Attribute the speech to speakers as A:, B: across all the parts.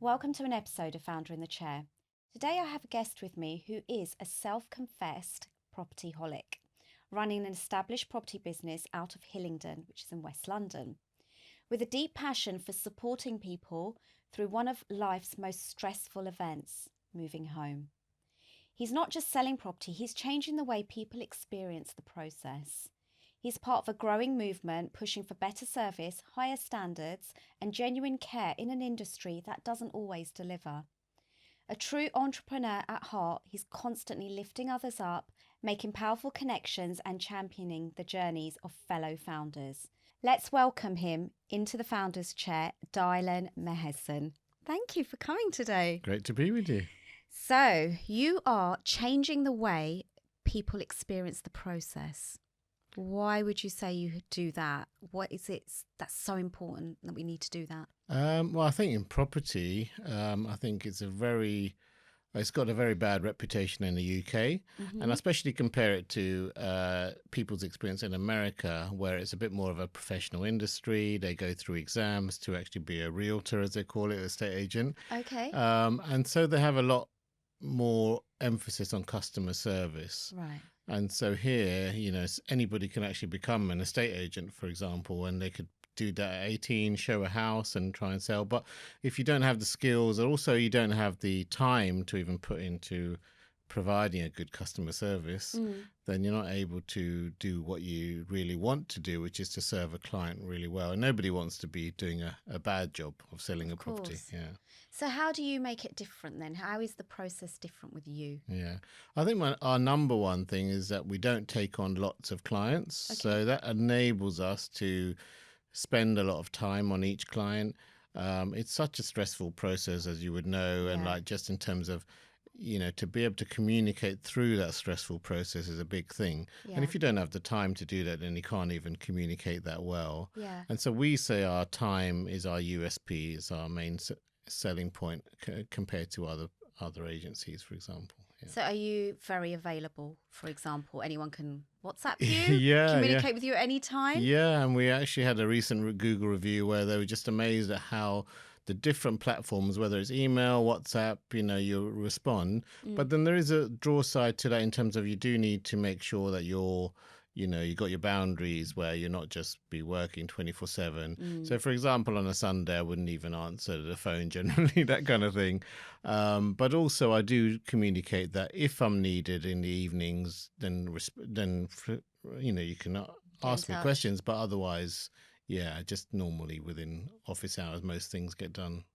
A: Welcome to an episode of Founder in the Chair. Today I have a guest with me who is a self-confessed property holic, running an established property business out of Hillingdon, which is in West London, with a deep passion for supporting people through one of life's most stressful events, moving home. He's not just selling property, he's changing the way people experience the process. He's part of a growing movement pushing for better service, higher standards, and genuine care in an industry that doesn't always deliver. A true entrepreneur at heart, he's constantly lifting others up, making powerful connections, and championing the journeys of fellow founders. Let's welcome him into the founder's chair, Dayalan Mahesan. Thank you for coming today.
B: Great to be with you.
A: So, you are changing the way people experience the process. Why would you say you do that? What is it that's so important that we need to do that?
B: Well, I think in property, I think it's got a very bad reputation in the UK, and I especially compare it to people's experience in America, where it's a bit more of a professional industry. They go through exams to actually be a realtor, as they call it, estate agent.
A: Okay.
B: And so they have a lot more emphasis on customer service.
A: Right.
B: And so here, anybody can actually become an estate agent, for example, and they could do that at 18, show a house and try and sell. But if you don't have the skills, and also you don't have the time to even put into providing a good customer service, then you're not able to do what you really want to do, which is to serve a client really well. And nobody wants to be doing a bad job of selling a property. Yeah.
A: So how do you make it different then? How is the process different with you?
B: Yeah. I think our number one thing is that we don't take on lots of clients.
A: Okay.
B: So that enables us to spend a lot of time on each client. It's such a stressful process, as you would know. And like just in terms of, to be able to communicate through that stressful process is a big thing.
A: Yeah.
B: And if you don't have the time to do that, then you can't even communicate that well.
A: Yeah.
B: And so we say our time is our USP, is our main selling point compared to other agencies, for example. Yeah.
A: So are you very available, for example? Anyone can WhatsApp you,
B: Yeah,
A: communicate with you at any time?
B: Yeah, and we actually had a recent Google review where they were just amazed at how the different platforms, whether it's email, WhatsApp, you respond. But then there is a draw side to that in terms of you do need to make sure that you got your boundaries where you're not just be working 24/7. So, for example, on a Sunday, I wouldn't even answer the phone generally, that kind of thing. But also, I do communicate that if I'm needed in the evenings, then you can ask me questions. But otherwise, just normally within office hours, most things get done.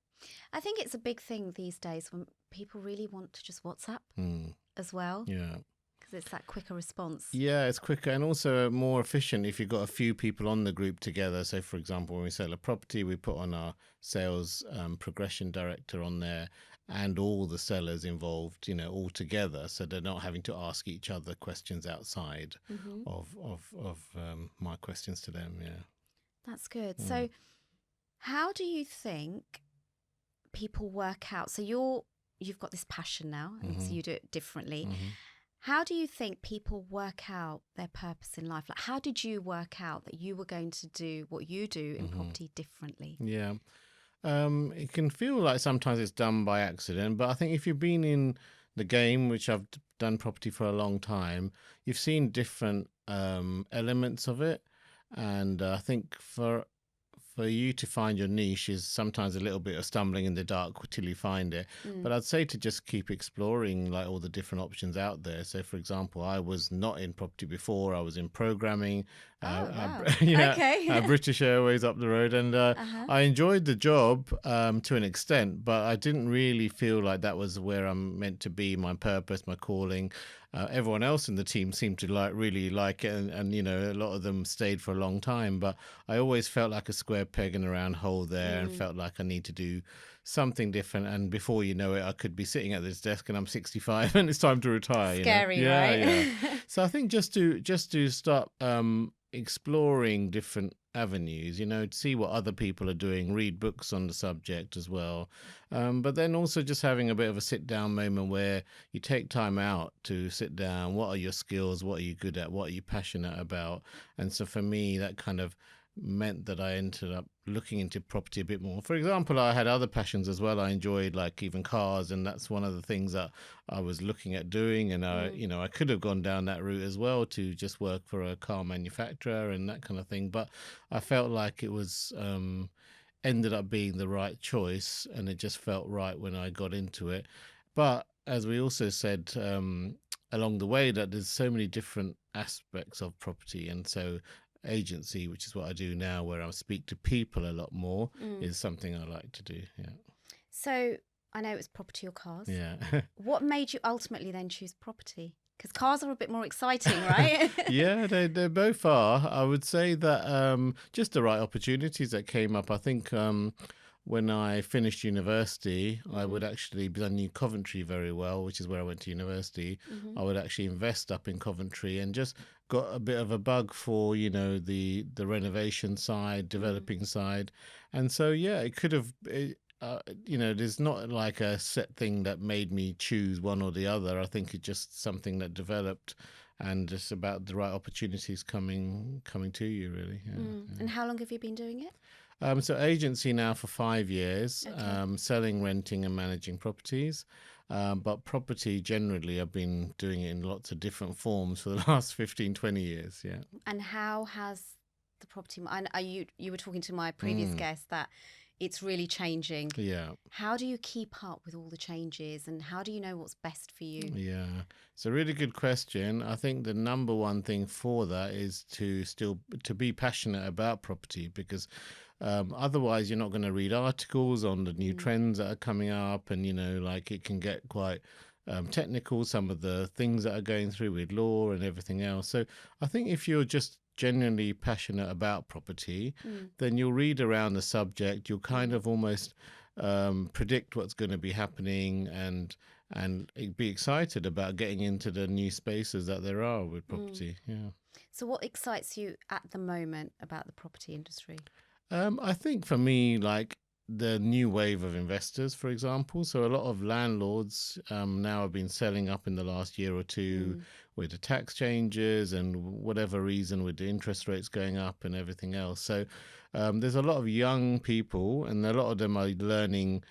A: I think it's a big thing these days when people really want to just WhatsApp as well.
B: Yeah.
A: It's that quicker response.
B: Yeah, it's quicker and also more efficient if you've got a few people on the group together. So, for example, when we sell a property, we put on our sales progression director on there and all the sellers involved, all together. So they're not having to ask each other questions outside of my questions to them. Yeah.
A: That's good. So how do you think people work out? So you've got this passion now, and so you do it differently. How do you think people work out their purpose in life? Like, how did you work out that you were going to do what you do in property differently?
B: Yeah. It can feel like sometimes it's done by accident, but I think if you've been in the game, which I've done property for a long time, you've seen different elements of it. And I think for you to find your niche is sometimes a little bit of stumbling in the dark till you find it. But I'd say to just keep exploring like all the different options out there. So, for example, I was not in property before. I was in programming.
A: Wow.
B: Okay. British Airways up the road. And I enjoyed the job to an extent, but I didn't really feel like that was where I'm meant to be, my purpose, my calling. Everyone else in the team seemed to really like it, and a lot of them stayed for a long time. But I always felt like a square peg in a round hole there, and felt like I need to do something different. And before you know it, I could be sitting at this desk, and I'm 65, and it's time to retire.
A: Scary, right?
B: Yeah. So I think just to start exploring different avenues, to see what other people are doing, read books on the subject as well. But then also just having a bit of a sit down moment where you take time out to sit down. What are your skills? What are you good at? What are you passionate about? And so for me, that kind of meant that I ended up looking into property a bit more. For example, I had other passions as well. I enjoyed like even cars, and that's one of the things that I was looking at doing. And I could have gone down that route as well to just work for a car manufacturer and that kind of thing. But I felt like it was ended up being the right choice, and it just felt right when I got into it. But as we also said along the way, that there's so many different aspects of property, and so agency, which is what I do now, where I speak to people a lot more, is something I like to do. Yeah.
A: So I know it was property or cars.
B: Yeah.
A: What made you ultimately then choose property? Because cars are a bit more exciting, right?
B: Yeah, they both are. I would say that just the right opportunities that came up. I think when I finished university, I would actually, because I knew Coventry very well, which is where I went to university, I would actually invest up in Coventry and just got a bit of a bug for, the renovation side, developing side. And so, yeah, it could have, there's not like a set thing that made me choose one or the other. I think it's just something that developed and just about the right opportunities coming to you, really. Yeah, yeah.
A: And how long have you been doing it?
B: So agency now for 5 years,
A: Okay.
B: selling, renting and managing properties. But property generally, I've been doing it in lots of different forms for the last 15, 20 years. Yeah.
A: And how has the property? You were talking to my previous guest that it's really changing.
B: Yeah.
A: How do you keep up with all the changes, and how do you know what's best for you?
B: Yeah. It's a really good question. I think the number one thing for that is to be passionate about property, because otherwise you're not going to read articles on the new trends that are coming up, and like it can get quite technical, some of the things that are going through with law and everything else. So I think if you're just genuinely passionate about property, then you'll read around the subject. You'll kind of almost predict what's going to be happening, and be excited about getting into the new spaces that there are with property. Yeah.
A: So what excites you at the moment about the property industry?
B: I think for me, like the new wave of investors, for example. So a lot of landlords now have been selling up in the last year or two with the tax changes and whatever reason, with the interest rates going up and everything else. So there's a lot of young people, and a lot of them are learning,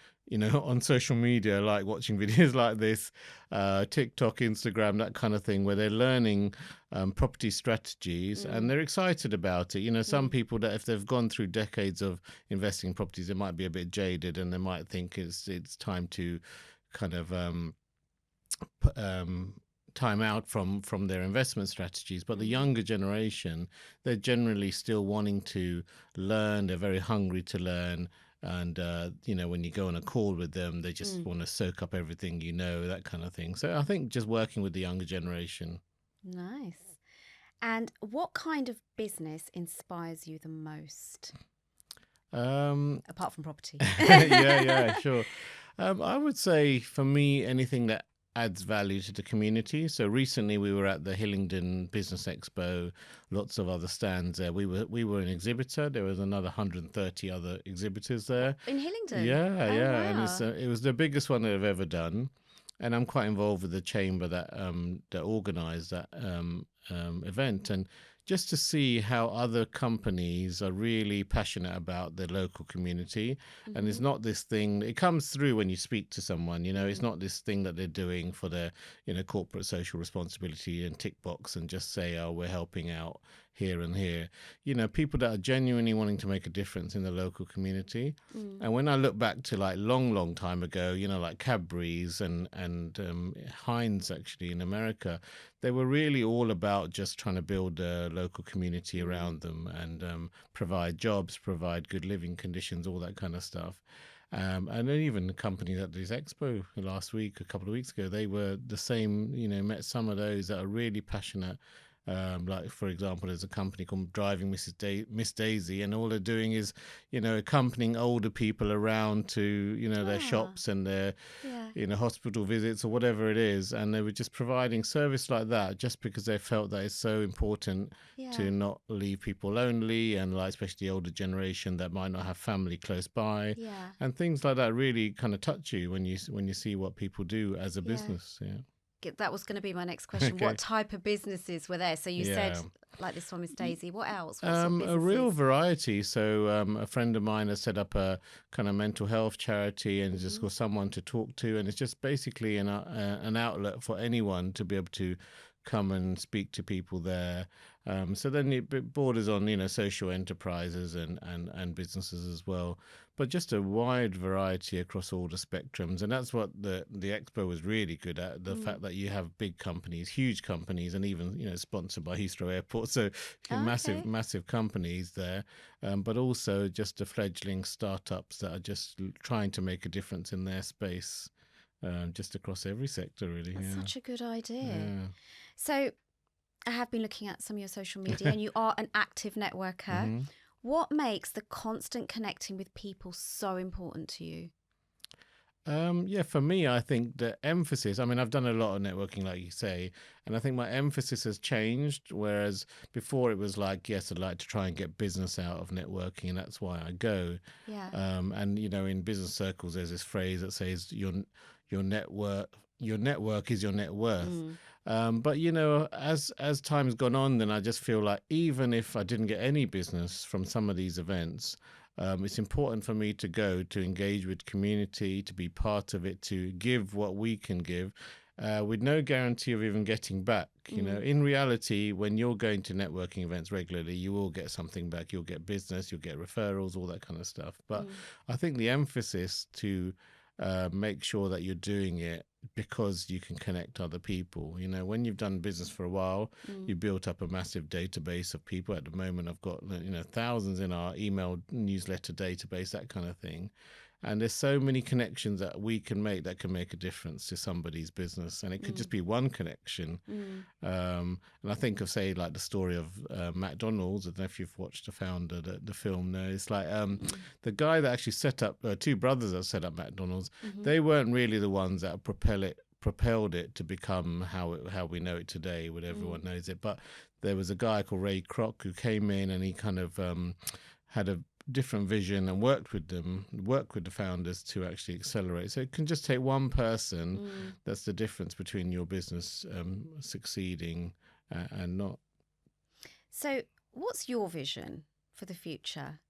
B: on social media, like watching videos like this, TikTok, Instagram, that kind of thing, where they're learning property strategies, and they're excited about it. Some people that if they've gone through decades of investing in properties, they might be a bit jaded, and they might think it's time to kind of time out from their investment strategies. But the younger generation, they're generally still wanting to learn. They're very hungry to learn. And, when you go on a call with them, they just want to soak up everything, that kind of thing. So I think just working with the younger generation.
A: Nice. And what kind of business inspires you the most? Apart from property.
B: Yeah, sure. I would say for me, anything that adds value to the community. So recently we were at the Hillingdon Business Expo, lots of other stands there. We were an exhibitor. There was another 130 other exhibitors there.
A: In Hillingdon?
B: Yeah,
A: Oh,
B: yeah. And
A: wow.
B: it was the biggest one that I've ever done. And I'm quite involved with the chamber that organised that event, and just to see how other companies are really passionate about their local community. And it's not this thing, it comes through when you speak to someone, it's not this thing that they're doing for their, corporate social responsibility and tick box and just say, oh, we're helping out here and here. People that are genuinely wanting to make a difference in the local community. And when I look back to like long time ago, like Cadbury's and Heinz actually in America, they were really all about just trying to build a local community around them, and provide jobs, provide good living conditions, all that kind of stuff. And then even the company that did this expo last week, a couple of weeks ago, they were the same, met some of those that are really passionate. Like, for example, there's a company called Driving Miss Daisy, and all they're doing is, accompanying older people around to, their
A: Ah,
B: shops and their,
A: yeah,
B: hospital visits or whatever it is. And they were just providing service like that just because they felt that it's so important
A: yeah,
B: to not leave people lonely, and like, especially the older generation that might not have family close by.
A: yeah.
B: And things like that really kind of touch you when you see what people do as a
A: Yeah.
B: business. Yeah.
A: that was going to be my next question.
B: Okay.
A: What type of businesses were there? So you said,
B: Yeah.
A: like this one, Miss Daisy. What else? What sort of
B: A real
A: businesses?
B: variety. So a friend of mine has set up a kind of mental health charity, and it's just
A: Mm-hmm.
B: got someone to talk to, and it's just basically an outlet for anyone to be able to come and speak to people there. So then it borders on, social enterprises and businesses as well, but just a wide variety across all the spectrums. And that's what the expo was really good at, the fact that you have big companies, huge companies, and even, sponsored by Heathrow Airport. So
A: Okay.
B: massive companies there, but also just the fledgling startups that are just trying to make a difference in their space, just across every sector, really.
A: That's
B: Yeah.
A: such a good idea.
B: Yeah.
A: So I have been looking at some of your social media, and you are an active networker.
B: hmm
A: What makes the constant connecting with people so important to you?
B: Yeah, for me, I think the emphasis, I mean, I've done a lot of networking, like you say, and I think my emphasis has changed. Whereas before it was like, yes, I'd like to try and get business out of networking, and that's why I go.
A: Yeah.
B: And, in business circles, there's this phrase that says your network is your net worth.
A: Mm.
B: But as time's gone on, then I just feel like even if I didn't get any business from some of these events, it's important for me to go to engage with community, to be part of it, to give what we can give, with no guarantee of even getting back. In reality, when you're going to networking events regularly, you will get something back. You'll get business, you'll get referrals, all that kind of stuff. But I think the emphasis to make sure that you're doing it because you can connect other people. When you've done business for a while, you built up a massive database of people. At the moment, I've got thousands in our email newsletter database, that kind of thing. And there's so many connections that we can make that can make a difference to somebody's business. And it could just be one connection. And I think of, say, like the story of McDonald's. I don't know if you've watched The Founder, the film. No, it's like the guy that actually set up, two brothers that set up McDonald's, they weren't really the ones that propelled it to become how we know it today, what everyone knows it. But there was a guy called Ray Kroc who came in, and he kind of had a different vision and worked with the founders to actually accelerate. So it can just take one person. That's the difference between your business succeeding and not.
A: So, what's your vision for the future?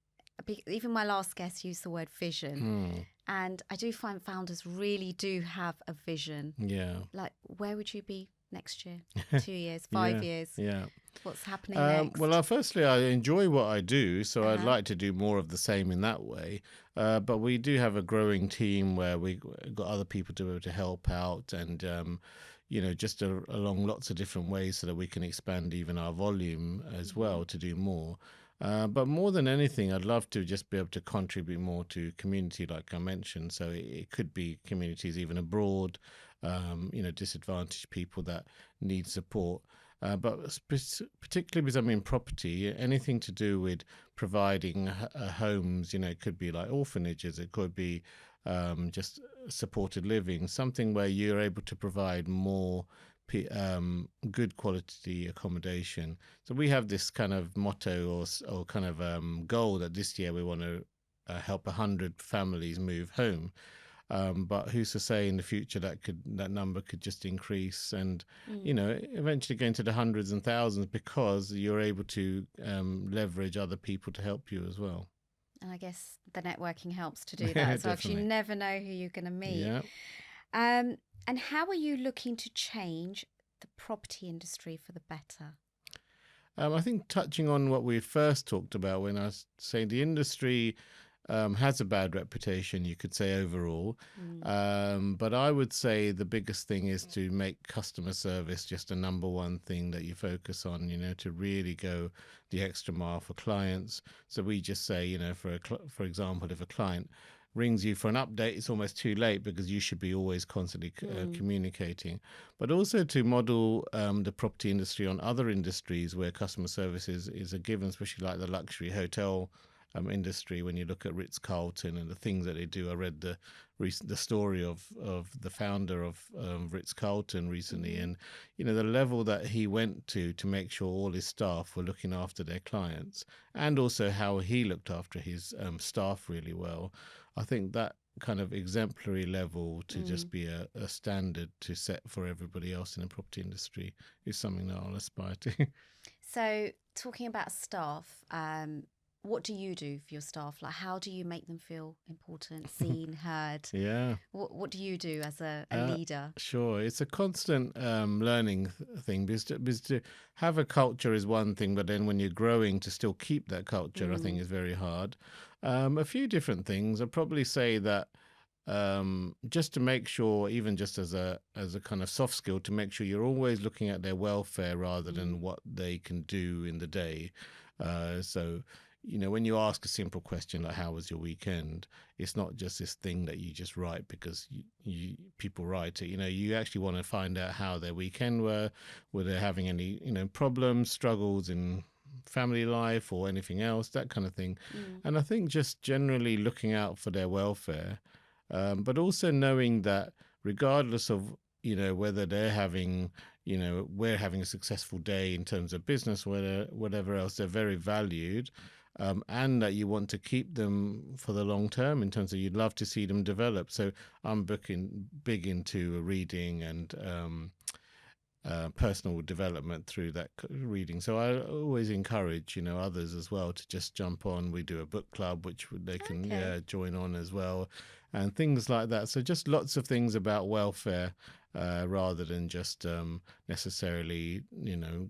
A: Even my last guest used the word vision. And I do find founders really do have a vision.
B: Yeah.
A: Like, where would you be next year, 2 years, 5 years?
B: Yeah.
A: What's happening next?
B: Well, firstly, I enjoy what I do, so I'd like to do more of the same in that way. But we do have a growing team where we got other people to be able to help out, and just along lots of different ways, so that we can expand even our volume as well to do more. But more than anything, I'd love to just be able to contribute more to community, like I mentioned. So it could be communities even abroad, disadvantaged people that need support. But particularly because I'm in property, anything to do with providing homes, it could be like orphanages, it could be just supported living, something where you're able to provide more good quality accommodation. So we have this kind of motto or kind of goal that this year we want to help 100 families move home. But who's to say in the future that number could just increase and eventually go into the hundreds and thousands, because you're able to leverage other people to help you as well.
A: And I guess the networking helps to do that. So if you
B: Definitely.
A: never know who you're going to meet.
B: Yeah.
A: And how are you looking to change the property industry for the better?
B: I think touching on what we first talked about when I was saying the industry has a bad reputation, you could say, overall. But I would say the biggest thing is to make customer service just a number one thing that you focus on, to really go the extra mile for clients. So we just say, for example, if a client rings you for an update, it's almost too late, because you should be always constantly communicating. But also to model the property industry on other industries where customer service is a given, especially like the luxury hotel industry. When you look at Ritz-Carlton and the things that they do, I read the story of the founder of Ritz-Carlton recently, and the level that he went to make sure all his staff were looking after their clients, and also how he looked after his staff really well. I think that kind of exemplary level to just be a standard to set for everybody else in the property industry is something that I'll aspire to.
A: So, talking about staff, what do you do for your staff? Like, how do you make them feel important, seen, heard?
B: Yeah.
A: What do you do as a leader?
B: Sure. It's a constant learning thing because to have a culture is one thing, but then when you're growing to still keep that culture, I think is very hard. A few different things. I'd probably say that just to make sure, even just as a kind of soft skill, to make sure you're always looking at their welfare rather than what they can do in the day. So, when you ask a simple question like "How was your weekend?", it's not just this thing that you just write because people write it. You actually want to find out how their weekend were they having any problems, struggles in family life or anything else, that kind of thing. And I think just generally looking out for their welfare, but also knowing that regardless of whether they're having we're having a successful day in terms of business, whatever else, they're very valued. And that you want to keep them for the long term in terms of you'd love to see them develop. So I'm big into reading and personal development through that reading. So I always encourage, others as well to just jump on. We do a book club, which they can join on as well, and things like that. So just lots of things about welfare. Rather than just necessarily,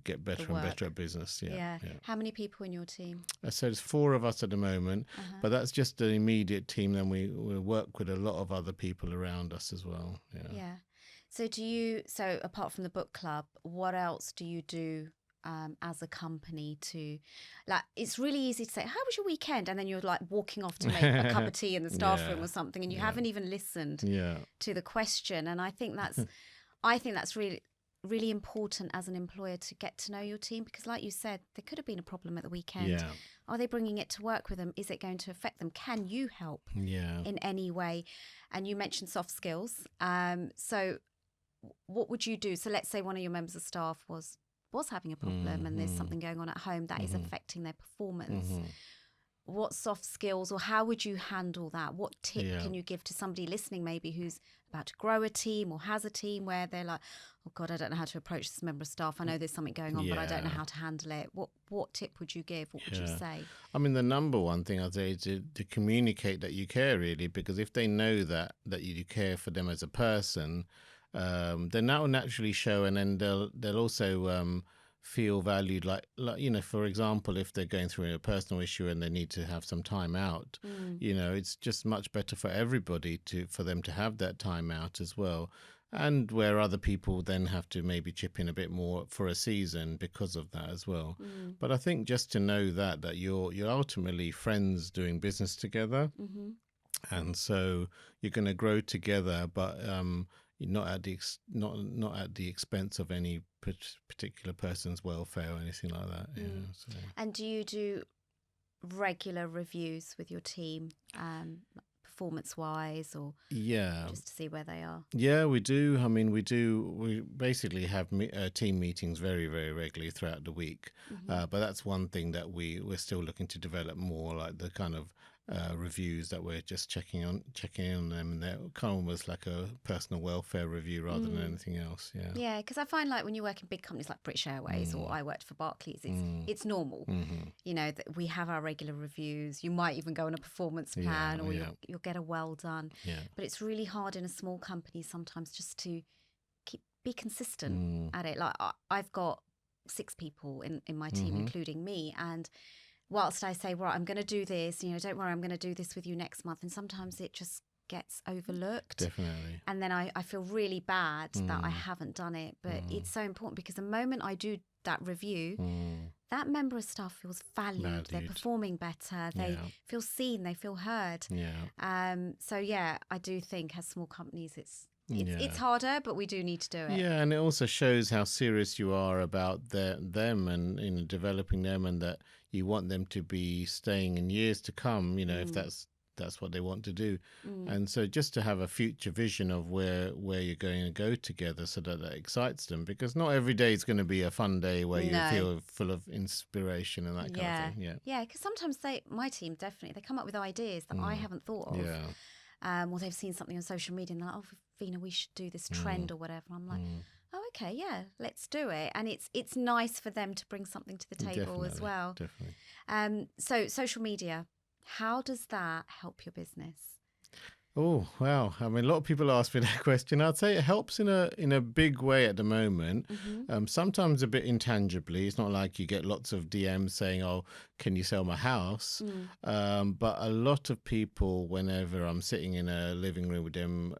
B: get better and better at business. Yeah.
A: How many people in your team?
B: So there's 4 of us at the moment, but that's just the immediate team. Then we work with a lot of other people around us as well.
A: Yeah. So apart from the book club, what else do you do as a company to, like, it's really easy to say, how was your weekend? And then you're like walking off to make a cup of tea in the staff room or something, and you haven't even listened to the question. And I think that's really, really important as an employer to get to know your team, because like you said, there could have been a problem at the weekend.
B: Yeah.
A: Are they bringing it to work with them? Is it going to affect them? Can you help in any way? And you mentioned soft skills. So what would you do? So let's say one of your members of staff was having a problem and there's something going on at home that is affecting their performance. What soft skills, or how would you handle that? What tip can you give to somebody listening maybe who's about to grow a team or has a team where they're like, oh God, I don't know how to approach this member of staff. I know there's something going on, but I don't know how to handle it. What tip would you give? What would you say?
B: I mean, the number one thing I'd say is to communicate that you care, really, because if they know that you care for them as a person, then that will naturally show, and then they'll also feel valued. Like for example, if they're going through a personal issue and they need to have some time out, it's just much better for everybody for them to have that time out as well. And where other people then have to maybe chip in a bit more for a season because of that as well. But I think just to know that you're ultimately friends doing business together, and so you're going to grow together, but not at the expense of any particular person's welfare or anything like that. So.
A: And do you do regular reviews with your team, performance-wise, or just to see where they are?
B: Yeah, we do. I mean, we basically have team meetings very, very regularly throughout the week. But that's one thing that we're still looking to develop more, like the kind of reviews that we're just checking in on them, and they're kind of almost like a personal welfare review rather than anything else.
A: Yeah, because I find like when you work in big companies like British Airways or I worked for Barclays, it's normal. That we have our regular reviews. You might even go on a performance plan, or you'll get a well done. But it's really hard in a small company sometimes just to be consistent at it. Like I've got 6 people in my team, including me, and whilst I say, right, I'm going to do this, don't worry, I'm going to do this with you next month. And sometimes it just gets overlooked.
B: Definitely.
A: And then I feel really bad that I haven't done it. But it's so important, because the moment I do that review, that member of staff feels valued. They're performing better. They feel seen. They feel heard. So, I do think as small companies, it's harder, but we do need to do it.
B: Yeah, and it also shows how serious you are about them and developing them, and that you want them to be staying in years to come, if that's what they want to do. And so just to have a future vision of where you're going to go together, so that excites them, because not every day is going to be a fun day where you feel full of inspiration and that kind of thing. Yeah,
A: because sometimes my team, definitely, they come up with ideas that I haven't thought of. or they've seen something on social media and they're like, oh, Veena, we should do this trend or whatever. I'm like, oh, okay, yeah, let's do it. And it's nice for them to bring something to the table as well.
B: Definitely.
A: So social media, how does that help your business?
B: Oh, wow. I mean, a lot of people ask me that question. I'd say it helps in a big way at the moment. Sometimes a bit intangibly. It's not like you get lots of DMs saying, oh, can you sell my house? But a lot of people, whenever I'm sitting in a living room with them,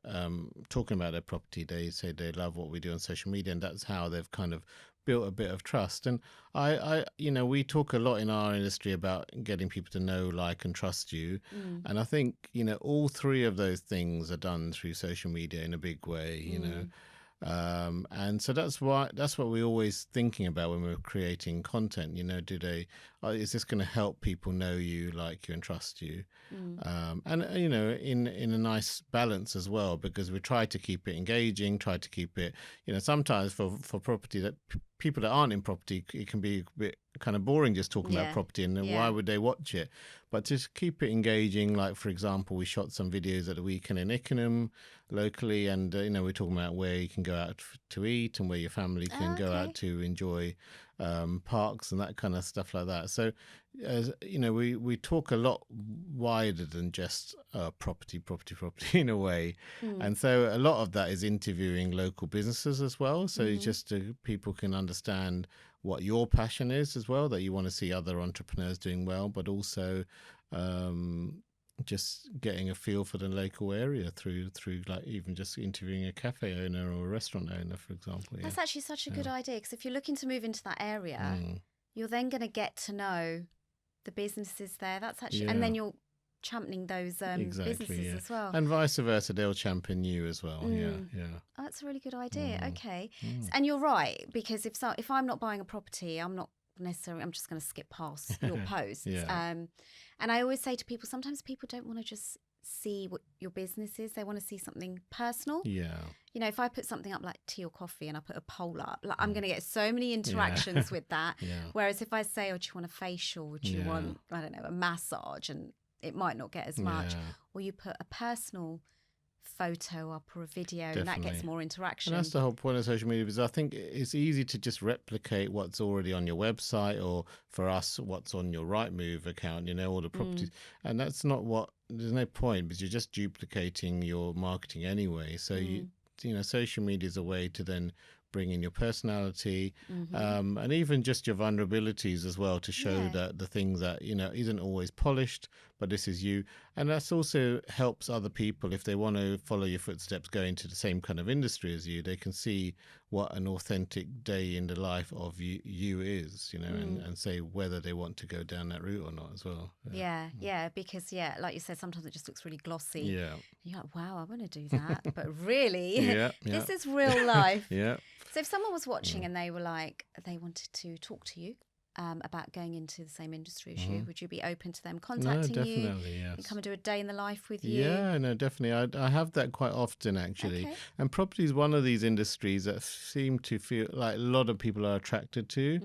B: talking about their property, they say they love what we do on social media. And that's how they've kind of built a bit of trust. And we talk a lot in our industry about getting people to know, like, and trust you. And I think, all three of those things are done through social media in a big way, and so that's what we're always thinking about when we're creating content. Is this going to help people know you, like you, and trust you? And in a nice balance as well, because we try to keep it engaging, try to keep it, sometimes for property that people that aren't in property, it can be a bit kind of boring just talking about property, and why would they watch it? But just keep it engaging. Like, for example, we shot some videos at the weekend in Ickenham locally, and we're talking about where you can go out to eat and where your family can go out to enjoy parks and that kind of stuff like that. So we talk a lot wider than just property in a way. And so a lot of that is interviewing local businesses as well, so just people can understand what your passion is as well, that you want to see other entrepreneurs doing well, but also just getting a feel for the local area through like even just interviewing a cafe owner or a restaurant owner, for example.
A: That's actually such a good idea, because if you're looking to move into that area, you're then going to get to know the businesses there. That's actually, and then you're championing those businesses as well,
B: and vice versa, they'll champion you as well.
A: Oh, that's a really good idea. Okay. And you're right, because if I'm not buying a property, I'm just going to skip past your posts. And I always say to people, sometimes people don't want to just see what your business is, they want to see something personal. If I put something up like tea or coffee and I put a poll up, like, I'm going to get so many interactions with that. Whereas if I say, oh, do you want a facial, or do you want, I don't know, a massage, and it might not get as much. Or you put a personal photo up or a video, and that gets more interaction.
B: And that's the whole point of social media, because I think it's easy to just replicate what's already on your website, or for us, what's on your Rightmove account, all the properties. And that's not there's no point, because you're just duplicating your marketing anyway. So social media is a way to then bring in your personality, and even just your vulnerabilities as well, to show that the things that isn't always polished, but this is you. And that's also helps other people, if they want to follow your footsteps, go into the same kind of industry as you, they can see what an authentic day in the life of you is, and say whether they want to go down that route or not as well.
A: Because like you said, sometimes it just looks really glossy. You're like, wow, I want to do that, but really this is real life. So if someone was watching and they were like, they wanted to talk to you about going into the same industry as you, would you be open to them contacting you?
B: Yes.
A: And come and do a day in the life with you?
B: Yeah, no, definitely. I have that quite often, actually. And property is one of these industries that seem to feel like a lot of people are attracted to.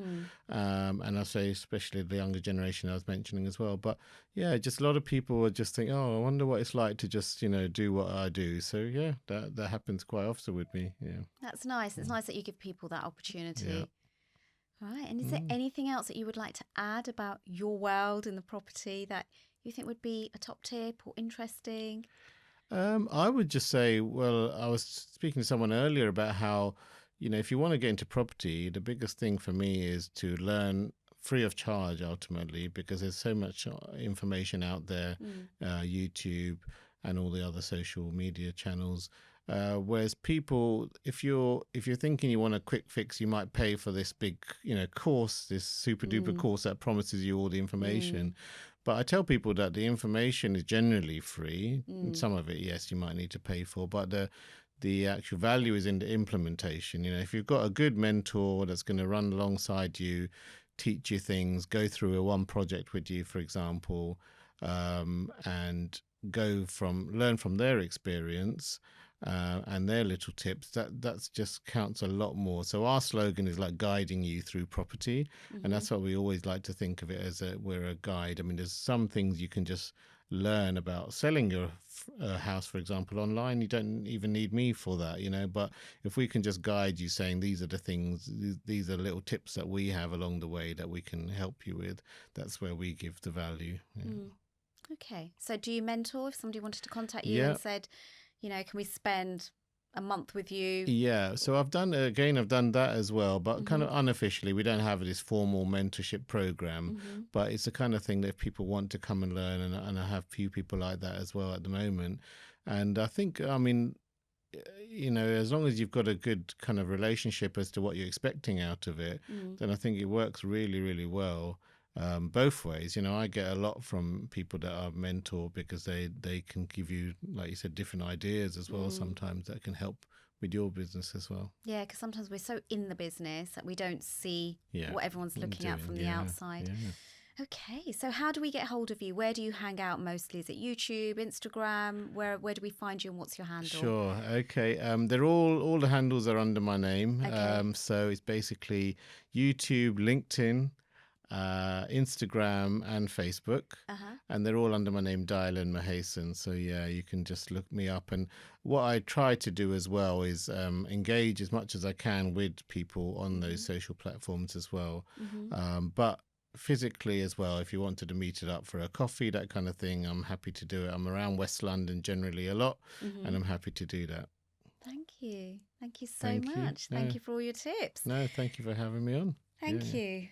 B: And I say especially the younger generation I was mentioning as well. But just a lot of people would just think, oh, I wonder what it's like to just, do what I do. So that happens quite often with me.
A: That's nice. It's nice that you give people that opportunity. Right. And is there anything else that you would like to add about your world in the property that you think would be a top tip or interesting?
B: I would just say, well, I was speaking to someone earlier about how, if you want to get into property, the biggest thing for me is to learn free of charge, ultimately, because there's so much information out there, YouTube and all the other social media channels. Whereas people, if you're thinking you want a quick fix, you might pay for this big, course, this super duper course that promises you all the information. But I tell people that the information is generally free. Some of it, yes, you might need to pay for, but the actual value is in the implementation. If you've got a good mentor that's going to run alongside you, teach you things, go through one project with you, for example, and learn from their experience. And their little tips, that's just counts a lot more. So our slogan is like guiding you through property, and that's what we always like to think of it as. We're a guide. I mean, there's some things you can just learn about selling your house, for example, online. You don't even need me for that, but if we can just guide you saying these are the things, these are little tips that we have along the way that we can help you with, that's where we give the value.
A: Okay. So do you mentor if somebody wanted to contact you
B: Yeah.
A: and said, can we spend a month with you?
B: Yeah, so I've done that as well, but kind of unofficially. We don't have this formal mentorship program, but it's the kind of thing that if people want to come and learn, and I have few people like that as well at the moment. And I think, I mean, as long as you've got a good kind of relationship as to what you're expecting out of it, then I think it works really, really well. Both ways. I get a lot from people that are mentor because they can give you, like you said, different ideas as well sometimes that can help with your business as well.
A: Yeah, because sometimes we're so in the business that we don't see
B: Yeah,
A: what everyone's looking at from the outside.
B: Yeah.
A: Okay, so how do we get hold of you? Where do you hang out mostly? Is it YouTube, Instagram? Where do we find you, and what's your handle?
B: Sure. Okay. They're all the handles are under my name.
A: Okay.
B: So it's basically YouTube, LinkedIn, Instagram and Facebook, and they're all under my name, Dayalan Mahesan. So yeah, you can just look me up. And what I try to do as well is engage as much as I can with people on those social platforms as well. But physically as well, if you wanted to meet it up for a coffee, that kind of thing, I'm happy to do it. I'm around West London generally a lot, and I'm happy to do that.
A: Thank you so much. Thank you for all your tips.
B: No, thank you for having me on.
A: Thank you.